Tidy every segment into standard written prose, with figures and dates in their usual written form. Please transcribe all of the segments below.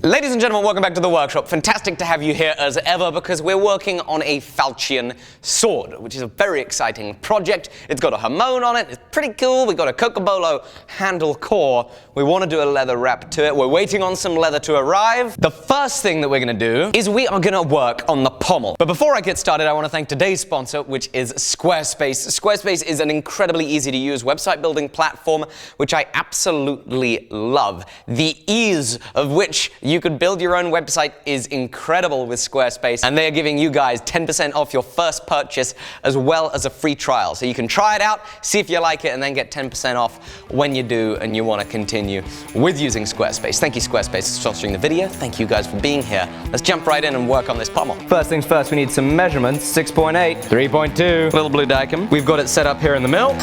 Ladies and gentlemen, welcome back to the workshop. Fantastic to have you here as ever because we're working on a falchion sword, which is a very exciting project. It's got a hamon on it, it's pretty cool. We've got a cocobolo handle core. We want to do a leather wrap to it. We're waiting on some leather to arrive. The first thing that we're going to do is we are going to work on the pommel. But before I get started, I want to thank today's sponsor, which is Squarespace. Squarespace is an incredibly easy to use website building platform, which I absolutely love. The ease of which you could build your own website is incredible with Squarespace, and they are giving you guys 10% off your first purchase as well as a free trial. So you can try it out, see if you like it, and then get 10% off when you do and you want to continue with using Squarespace. Thank you, Squarespace, for sponsoring the video. Thank you guys for being here. Let's jump right in and work on this pommel. First things first, we need some measurements. 6.8, 3.2, little blue dicom. We've got it set up here in the mill.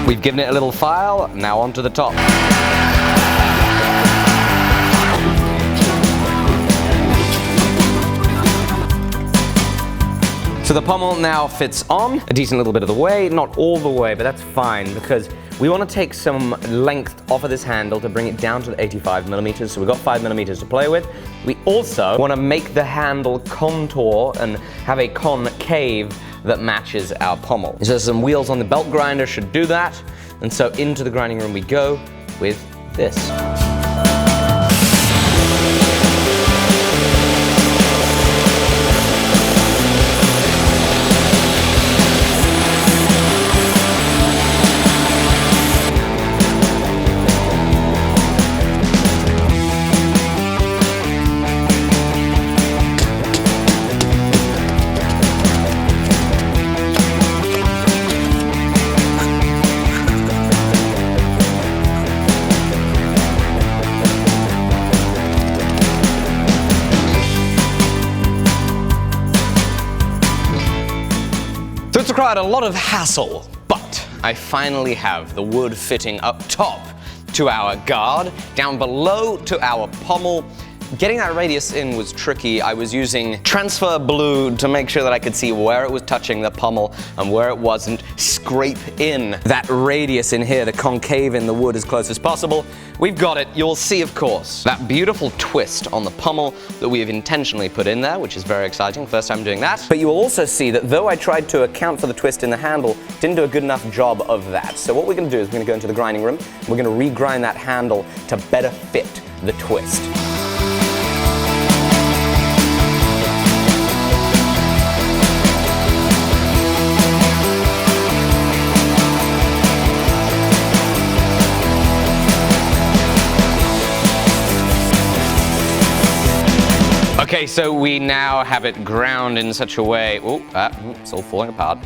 We've given it a little file, now onto the top. So the pommel now fits on a decent little bit of the way, not all the way, but that's fine because we want to take some length off of this handle to bring it down to 85 millimeters. So we've got 5 millimeters to play with. We also want to make the handle contour and have a concave that matches our pommel. So some wheels on the belt grinder should do that. And so into the grinding room we go with this. So it's required a lot of hassle, but I finally have the wood fitting up top to our guard, down below to our pommel. Getting that radius in was tricky. I was using transfer blue to make sure that I could see where it was touching the pommel and where it wasn't. Scrape in that radius in here, the concave in the wood as close as possible. We've got it. You'll see, of course, that beautiful twist on the pommel that we have intentionally put in there, which is very exciting. First time doing that. But you will also see that though I tried to account for the twist in the handle, didn't do a good enough job of that. So what we're going to do is we're going to go into the grinding room. We're going to regrind that handle to better fit the twist. Okay, so we now have it ground in such a way, it's all falling apart.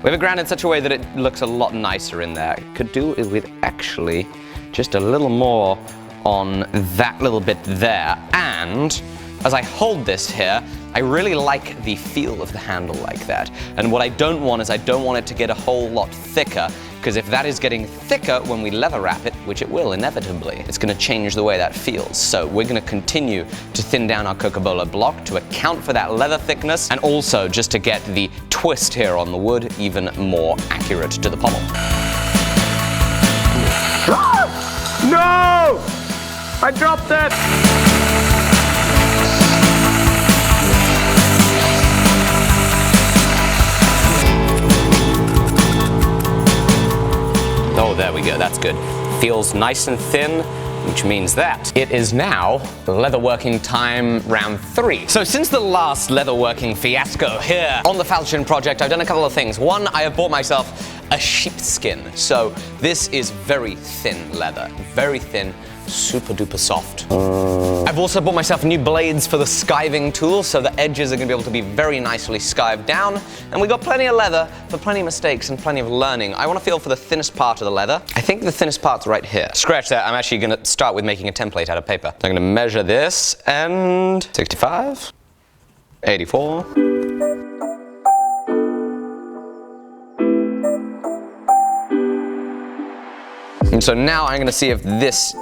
We have it ground in such a way that it looks a lot nicer in there. Could do it with actually just a little more on that little bit there. And as I hold this here, I really like the feel of the handle like that. And what I don't want is I don't want it to get a whole lot thicker, because if that is getting thicker when we leather wrap it, which it will inevitably, it's going to change the way that feels. So we're going to continue to thin down our cocobolo block to account for that leather thickness and also just to get the twist here on the wood even more accurate to the pommel. No! I dropped it! Oh, there we go, that's good. Feels nice and thin, which means that it is now leatherworking time round 3. So since the last leatherworking fiasco here on the Falchion project, I've done a couple of things. One, I have bought myself a sheepskin. So this is very thin leather, very thin, super duper soft. I've also bought myself new blades for the skiving tool, so the edges are going to be able to be very nicely skived down. And we got plenty of leather for plenty of mistakes and plenty of learning. I want to feel for the thinnest part of the leather. I think the thinnest part's right here. Scratch that, I'm actually going to start with making a template out of paper. So I'm going to measure this, and 65, 84. And so now I'm going to see if this,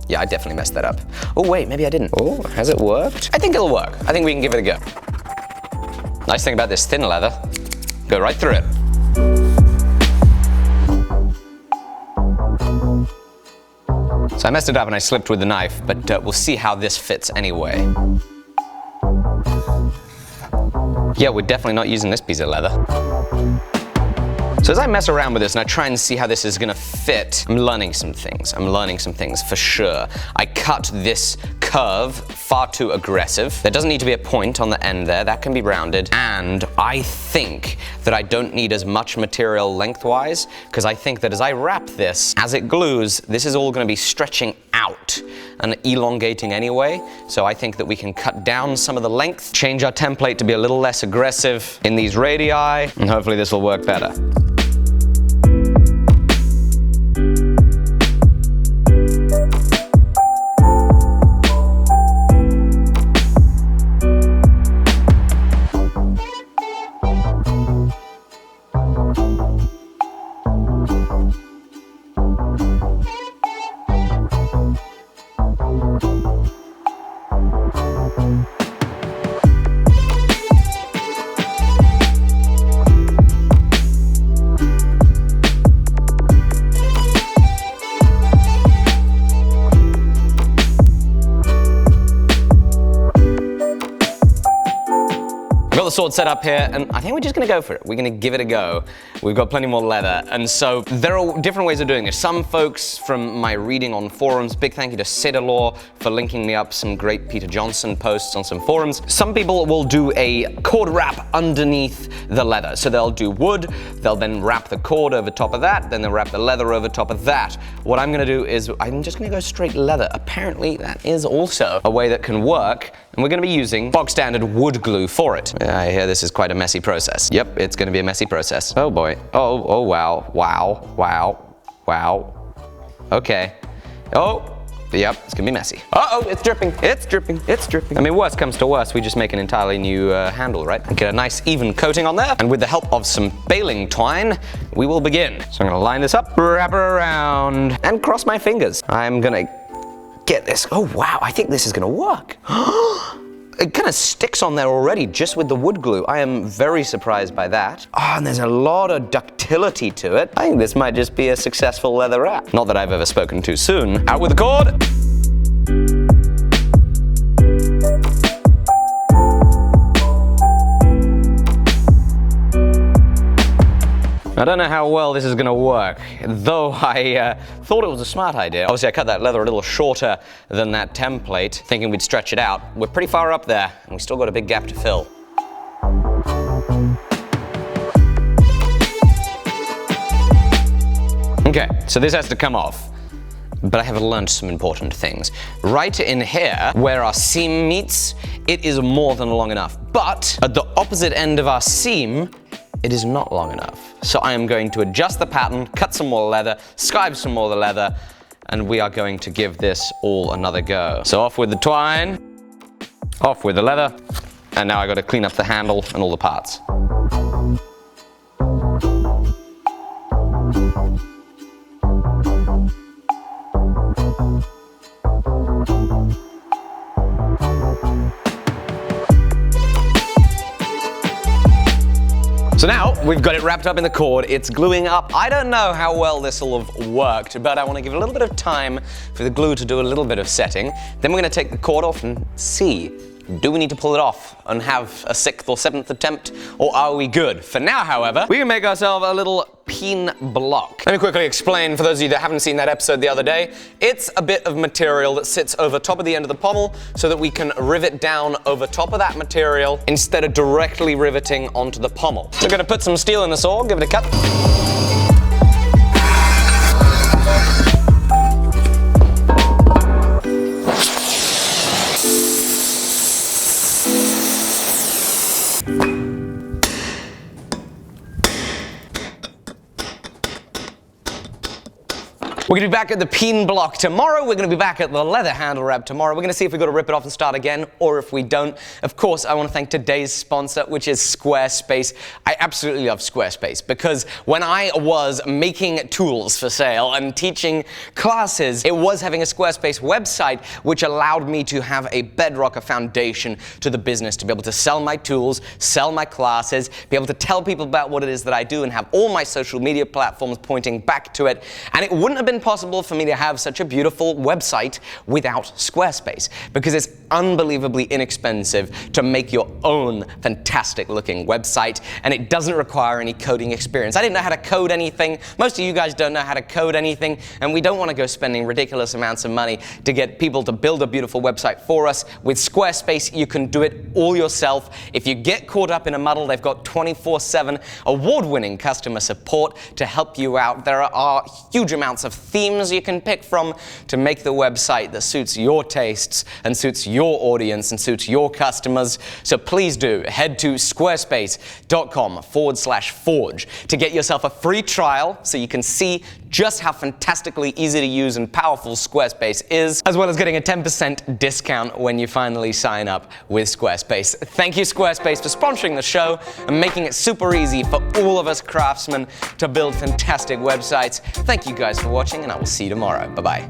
yeah, I definitely messed that up. Oh wait, maybe I didn't. Oh, has it worked? I think it'll work. I think we can give it a go. Nice thing about this thin leather, go right through it. So I messed it up and I slipped with the knife, but we'll see how this fits anyway. Yeah, we're definitely not using this piece of leather. So as I mess around with this and I try and see how this is gonna fit, I'm learning some things. I'm learning some things for sure. I cut this curve far too aggressive. There doesn't need to be a point on the end there, that can be rounded. And I think that I don't need as much material lengthwise, because I think that as I wrap this, as it glues, this is all gonna be stretching out and elongating anyway. So I think that we can cut down some of the length, change our template to be a little less aggressive in these radii, and hopefully this will work better. Got the sword set up here, and I think we're just gonna go for it. We're gonna give it a go. We've got plenty more leather, and so there are different ways of doing this. Some folks from my reading on forums, big thank you to Cedalore for linking me up some great Peter Johnson posts on some forums. Some people will do a cord wrap underneath the leather. So they'll do wood, they'll then wrap the cord over top of that, then they'll wrap the leather over top of that. What I'm gonna do is I'm just gonna go straight leather. Apparently that is also a way that can work, and we're gonna be using bog standard wood glue for it. I hear this is quite a messy process. Yep, it's gonna be a messy process. Oh boy. Oh wow. Wow. Wow. Wow. Okay. Oh. Yep, it's gonna be messy. Uh-oh, it's dripping, it's dripping, it's dripping. I mean, worst comes to worst, we just make an entirely new handle, right? And get a nice even coating on there. And with the help of some baling twine, we will begin. So I'm gonna line this up, wrap it around, and cross my fingers. I'm gonna get this. Oh wow, I think this is gonna work. It kind of sticks on there already just with the wood glue. I am very surprised by that. Oh, and there's a lot of ductility to it. I think this might just be a successful leather wrap. Not that I've ever spoken too soon. Out with the cord. I don't know how well this is gonna work, though I thought it was a smart idea. Obviously I cut that leather a little shorter than that template, thinking we'd stretch it out. We're pretty far up there, and we still got a big gap to fill. Okay, so this has to come off. But I have learned some important things. Right in here, where our seam meets, it is more than long enough. But at the opposite end of our seam, it is not long enough. So I am going to adjust the pattern, cut some more leather, scribe some more of the leather, and we are going to give this all another go. So off with the twine, off with the leather, and now I got to clean up the handle and all the parts. So now we've got it wrapped up in the cord, it's gluing up. I don't know how well this will have worked, but I want to give it a little bit of time for the glue to do a little bit of setting. Then we're going to take the cord off and see, do we need to pull it off and have a 6th or 7th attempt, or are we good? For now, however, we can make ourselves a little peen block. Let me quickly explain for those of you that haven't seen that episode the other day. It's a bit of material that sits over top of the end of the pommel so that we can rivet down over top of that material instead of directly riveting onto the pommel. We're going to put some steel in the saw, give it a cut. We're going to be back at the peen block tomorrow. We're going to be back at the leather handle wrap tomorrow. We're going to see if we've got to rip it off and start again, or if we don't. Of course, I want to thank today's sponsor, which is Squarespace. I absolutely love Squarespace because when I was making tools for sale and teaching classes, it was having a Squarespace website which allowed me to have a bedrock, a foundation to the business, to be able to sell my tools, sell my classes, be able to tell people about what it is that I do, and have all my social media platforms pointing back to it. And it wouldn't have been possible for me to have such a beautiful website without Squarespace, because it's unbelievably inexpensive to make your own fantastic looking website, and it doesn't require any coding experience. I didn't know how to code anything. Most of you guys don't know how to code anything, and we don't want to go spending ridiculous amounts of money to get people to build a beautiful website for us. With Squarespace, you can do it all yourself. If you get caught up in a muddle, they've got 24/7 award-winning customer support to help you out. There are huge amounts of themes you can pick from to make the website that suits your tastes and suits your audience and suits your customers. So please do head to squarespace.com/forge to get yourself a free trial so you can see just how fantastically easy to use and powerful Squarespace is, as well as getting a 10% discount when you finally sign up with Squarespace. Thank you, Squarespace, for sponsoring the show and making it super easy for all of us craftsmen to build fantastic websites. Thank you guys for watching, and I will see you tomorrow. Bye-bye.